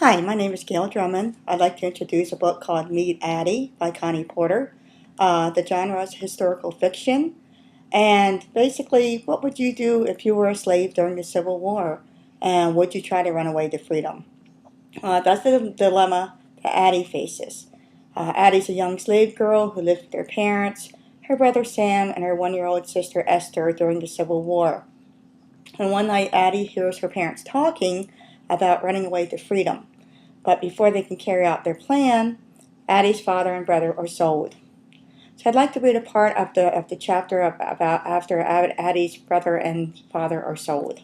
Hi, my name is Gail Drummond. I'd like to introduce a book called Meet Addy by Connie Porter. The genre is historical fiction. And basically, what would you do if you were a slave during the Civil War? And would you try to run away to freedom? That's the dilemma that Addy faces. Addie's a young slave girl who lives with her parents, her brother Sam, and her 1-year-old sister Esther during the Civil War. And one night, Addy hears her parents talking about running away to freedom. But before they can carry out their plan, Addy's father and brother are sold. So I'd like to read a part of the chapter about after Addy's brother and father are sold.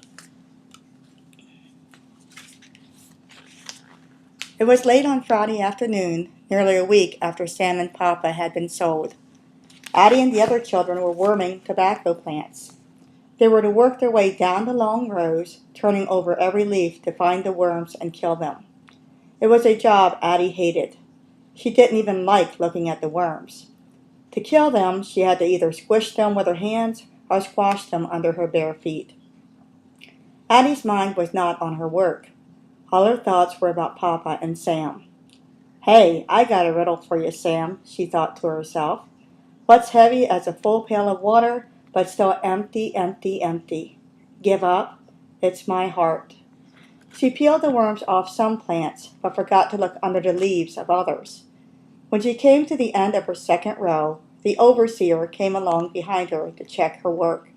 It was late on Friday afternoon, nearly a week after Sam and Papa had been sold. Addy and the other children were worming tobacco plants. They were to work their way down the long rows, turning over every leaf to find the worms and kill them. It was a job Addy hated. She didn't even like looking at the worms. To kill them, she had to either squish them with her hands or squash them under her bare feet. Addy's mind was not on her work. All her thoughts were about Papa and Sam. Hey, I got a riddle for you, Sam, she thought to herself. What's heavy as a full pail of water, but still empty, empty, empty? Give up? It's my heart. She peeled the worms off some plants, but forgot to look under the leaves of others. When she came to the end of her second row, the overseer came along behind her to check her work.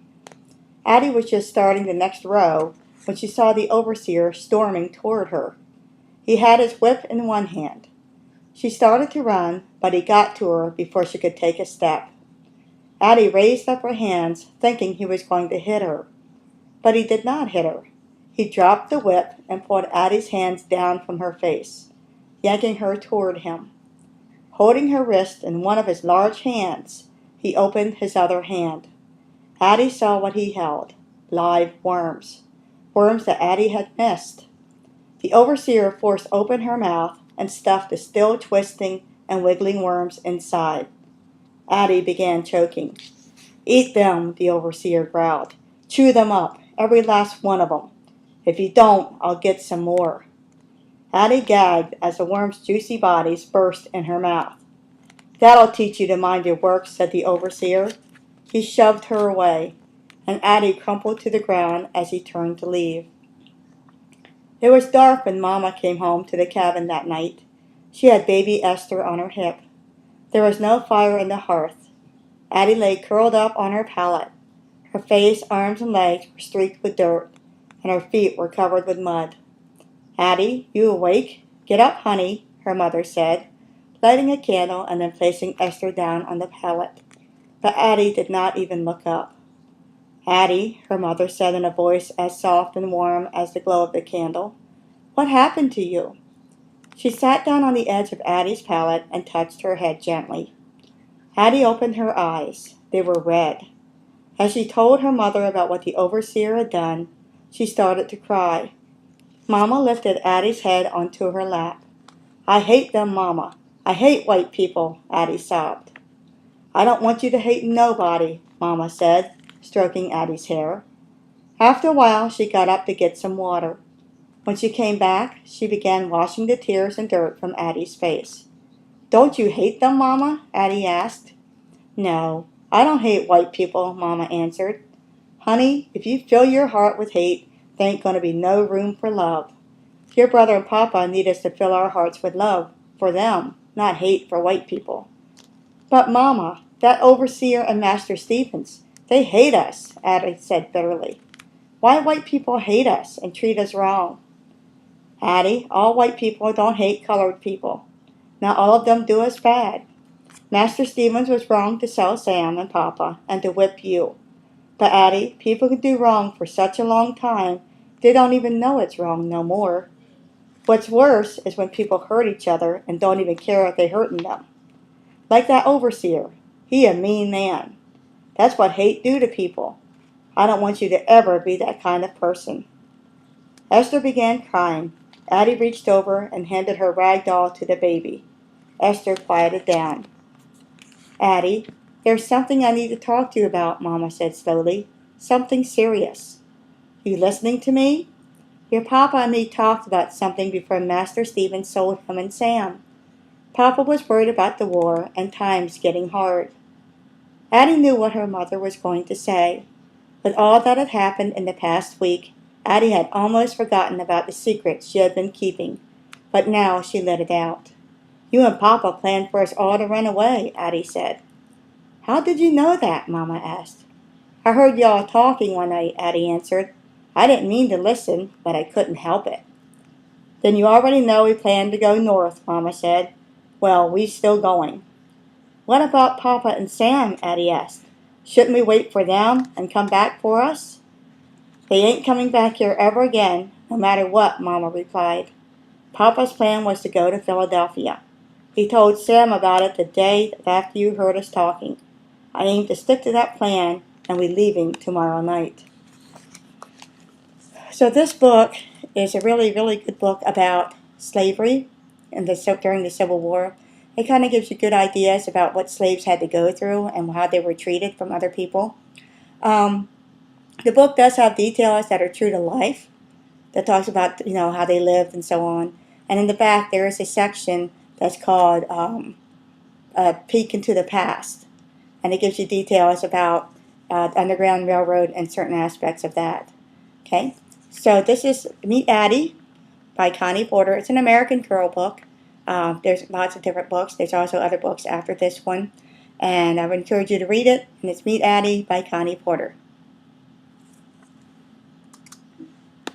Addy was just starting the next row when she saw the overseer storming toward her. He had his whip in one hand. She started to run, but he got to her before she could take a step. Addy raised up her hands, thinking he was going to hit her. But he did not hit her. He dropped the whip and pulled Addy's hands down from her face, yanking her toward him. Holding her wrist in one of his large hands, he opened his other hand. Addy saw what he held: live worms. Worms that Addy had missed. The overseer forced open her mouth and stuffed the still twisting and wiggling worms inside. Addy began choking. Eat them, the overseer growled. Chew them up, every last one of them. If you don't, I'll get some more. Addy gagged as the worms' juicy bodies burst in her mouth. That'll teach you to mind your work, said the overseer. He shoved her away, and Addy crumpled to the ground as he turned to leave. It was dark when Mama came home to the cabin that night. She had baby Esther on her hip. There was no fire in the hearth. Addy lay curled up on her pallet. Her face, arms, and legs were streaked with dirt, and her feet were covered with mud. Addy, you awake? Get up, honey, her mother said, lighting a candle and then placing Esther down on the pallet. But Addy did not even look up. Addy, her mother said in a voice as soft and warm as the glow of the candle, what happened to you? She sat down on the edge of Addy's pallet and touched her head gently. Addy opened her eyes. They were red. As she told her mother about what the overseer had done, she started to cry. Mama lifted Addy's head onto her lap. I hate them, Mama. I hate white people, Addy sobbed. I don't want you to hate nobody, Mama said, stroking Addy's hair. After a while, she got up to get some water. When she came back, she began washing the tears and dirt from Addy's face. Don't you hate them, Mama? Addy asked. No, I don't hate white people, Mama answered. Honey, if you fill your heart with hate, there ain't going to be no room for love. Your brother and Papa need us to fill our hearts with love for them, not hate for white people. But, Mama, that overseer and Master Stevens, they hate us, Addy said bitterly. Why white people hate us and treat us wrong? Addy, all white people don't hate colored people. Not all of them do us bad. Master Stevens was wrong to sell Sam and Papa and to whip you. But, Addy, people can do wrong for such a long time, they don't even know it's wrong no more. What's worse is when people hurt each other and don't even care if they're hurting them. Like that overseer. He a mean man. That's what hate do to people. I don't want you to ever be that kind of person. Esther began crying. Addy reached over and handed her rag doll to the baby. Esther quieted down. Addy, there's something I need to talk to you about, Mama said slowly. Something serious. You listening to me? Your papa and me talked about something before Master Stephen sold him and Sam. Papa was worried about the war and times getting hard. Addie knew what her mother was going to say. With all that had happened in the past week, Addie had almost forgotten about the secret she had been keeping, but now she let it out. You and Papa planned for us all to run away, Addie said. How did you know that? Mama asked. I heard y'all talking one night, Addie answered. I didn't mean to listen, but I couldn't help it. Then you already know we plan to go north, Mama said. Well, we still going. What about Papa and Sam? Addie asked. Shouldn't we wait for them and come back for us? They ain't coming back here ever again, no matter what, Mama replied. Papa's plan was to go to Philadelphia. He told Sam about it the day after you heard us talking. I aim to stick to that plan, and we're leaving tomorrow night. So this book is a really, really good book about slavery during the Civil War. It kind of gives you good ideas about what slaves had to go through and how they were treated from other people. The book does have details that are true to life that talks about how they lived and so on. And in the back there is a section that's called A Peek into the Past, and it gives you details about the Underground Railroad and certain aspects of that. Okay, so this is Meet Addy by Connie Porter. It's an American Girl book. There's lots of different books. There's also other books after this one, and I would encourage you to read it. And it's Meet Addy by Connie Porter.